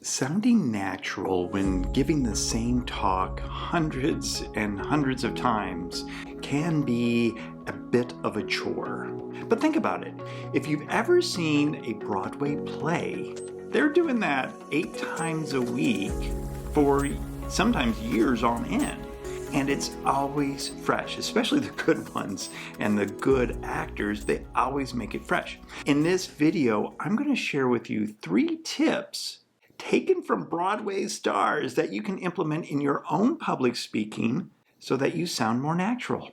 Sounding natural when giving the same talk hundreds and hundreds of times can be a bit of a chore. But think about it. If you've ever seen a Broadway play, they're doing that 8 times a week for sometimes years on end. And it's always fresh, especially the good ones and the good actors, they always make it fresh. In this video, I'm going to share with you 3 tips taken from Broadway stars that you can implement in your own public speaking so that you sound more natural.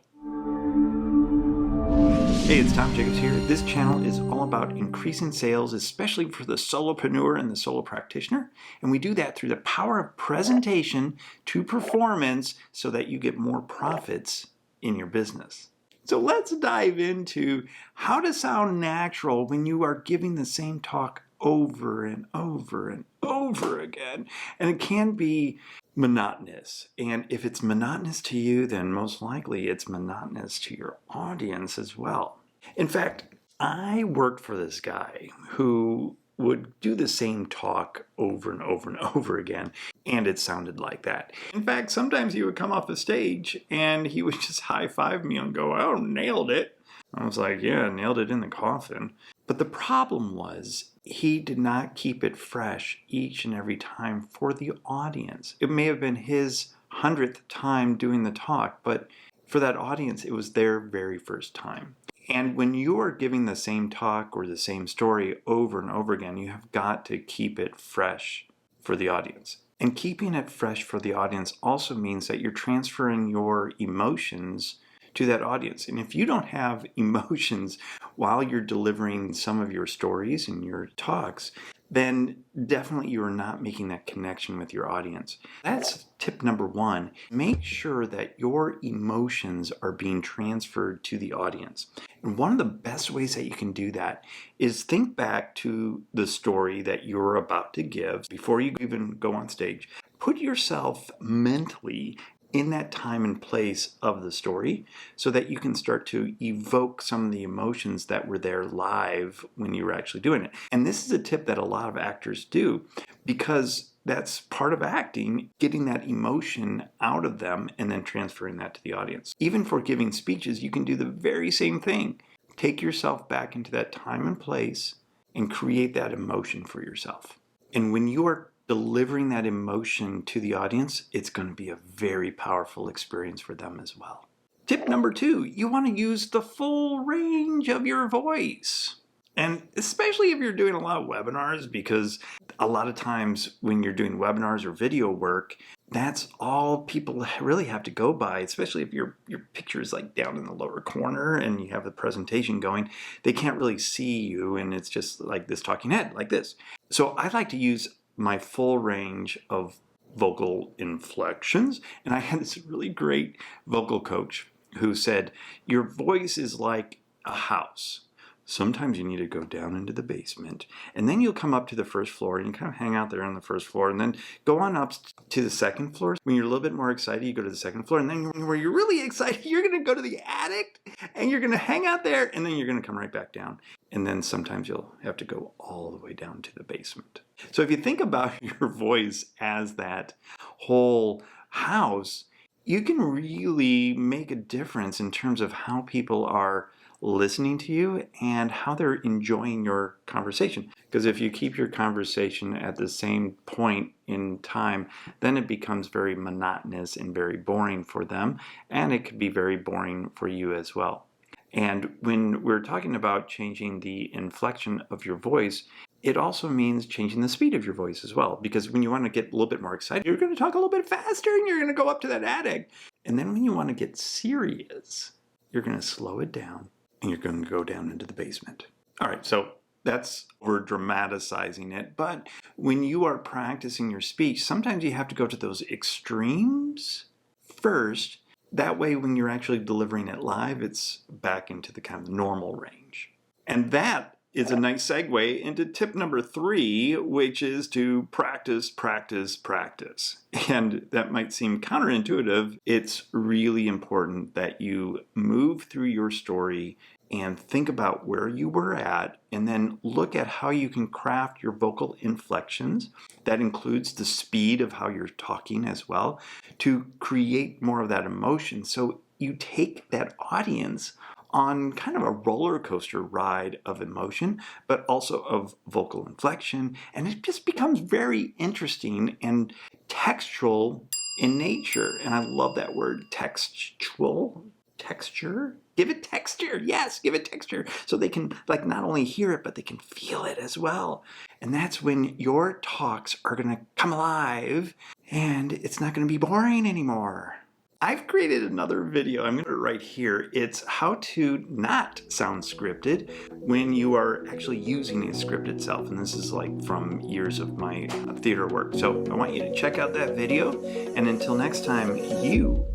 Hey, it's Tom Jackobs here. This channel is all about increasing sales, especially for the solopreneur and the solo practitioner. And we do that through the power of presentation to performance so that you get more profits in your business. So let's dive into how to sound natural when you are giving the same talk over and over and over again. And it can be monotonous. And if it's monotonous to you, then most likely it's monotonous to your audience as well. In fact, I worked for this guy who would do the same talk over and over and over again, and it sounded like that. In fact, sometimes he would come off the stage and he would just high-five me and go, "Oh, nailed it." I was like, "Yeah, nailed it in the coffin." But the problem was he did not keep it fresh each and every time for the audience. It may have been his 100th time doing the talk, but for that audience, it was their very first time. And when you are giving the same talk or the same story over and over again, you have got to keep it fresh for the audience. And keeping it fresh for the audience also means that you're transferring your emotions to that audience. And if you don't have emotions while you're delivering some of your stories and your talks, then definitely you are not making that connection with your audience. That's tip number 1. Make sure that your emotions are being transferred to the audience. And one of the best ways that you can do that is think back to the story that you're about to give before you even go on stage. Put yourself mentally in that time and place of the story so that you can start to evoke some of the emotions that were there live when you were actually doing it. And this is a tip that a lot of actors do because that's part of acting, getting that emotion out of them and then transferring that to the audience. Even for giving speeches, you can do the very same thing. Take yourself back into that time and place and create that emotion for yourself. And when you are delivering that emotion to the audience, it's going to be a very powerful experience for them as well. Tip number 2, you want to use the full range of your voice. And especially if you're doing a lot of webinars, because a lot of times when you're doing webinars or video work, that's all people really have to go by, especially if your picture is like down in the lower corner and you have the presentation going. They can't really see you and it's just like this talking head, like this. So I like to use my full range of vocal inflections. And I had this really great vocal coach who said, your voice is like a house. Sometimes you need to go down into the basement and then you'll come up to the first floor and you kind of hang out there on the first floor and then go on up to the second floor. When you're a little bit more excited, you go to the second floor, and then where you're really excited, you're going to go to the attic and you're going to hang out there and then you're going to come right back down. And then sometimes you'll have to go all the way down to the basement. So if you think about your voice as that whole house, you can really make a difference in terms of how people are listening to you and how they're enjoying your conversation. Because if you keep your conversation at the same point in time, then it becomes very monotonous and very boring for them, and it could be very boring for you as well. And when we're talking about changing the inflection of your voice, it also means changing the speed of your voice as well. Because when you want to get a little bit more excited, you're going to talk a little bit faster and you're going to go up to that attic. And then when you want to get serious, you're going to slow it down and you're going to go down into the basement. All right, so that's over dramatizing it. But when you are practicing your speech, sometimes you have to go to those extremes first. That way, when you're actually delivering it live, it's back into the kind of normal range. And that is a nice segue into tip number 3, which is to practice, practice, practice. And that might seem counterintuitive. It's really important that you move through your story and think about where you were at, and then look at how you can craft your vocal inflections. That includes the speed of how you're talking as well, to create more of that emotion. So you take that audience on kind of a roller coaster ride of emotion, but also of vocal inflection, and it just becomes very interesting and textual in nature. And I love that word, textual. Texture? Give it texture. Yes, give it texture. So they can not only hear it, but they can feel it as well. And that's when your talks are going to come alive and it's not going to be boring anymore. I've created another video, I'm going to right here. It's how to not sound scripted when you are actually using a script itself. And this is from years of my theater work. So I want you to check out that video. And until next time, you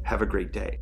have a great day.